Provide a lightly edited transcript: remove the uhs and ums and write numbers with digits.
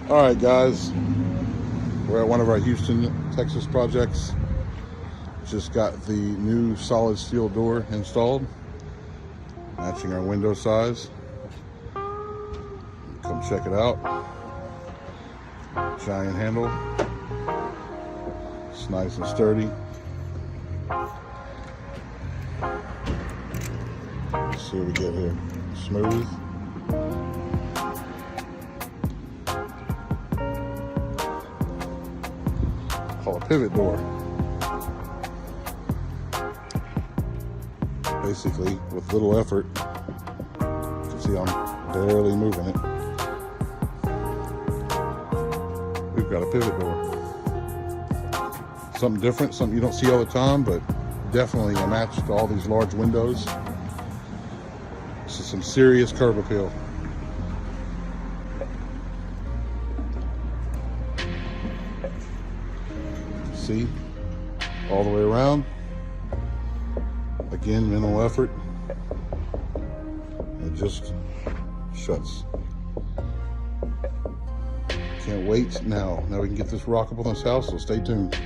All right, guys, we're at one of our Houston, Texas projects. Just got the new solid steel door installed, matching our window size. Come check it out. Giant handle. It's nice and sturdy. Let's see what we get here. Smooth. Called a pivot door. Basically, with little effort, you can see I'm barely moving it. We've got a pivot door. Something different, something you don't see all the time, but definitely a match to all these large windows. This is some serious curb appeal. See, all the way around. Again, minimal effort. It just shuts. Can't wait now. Now we can get this rockable in this house, so stay tuned.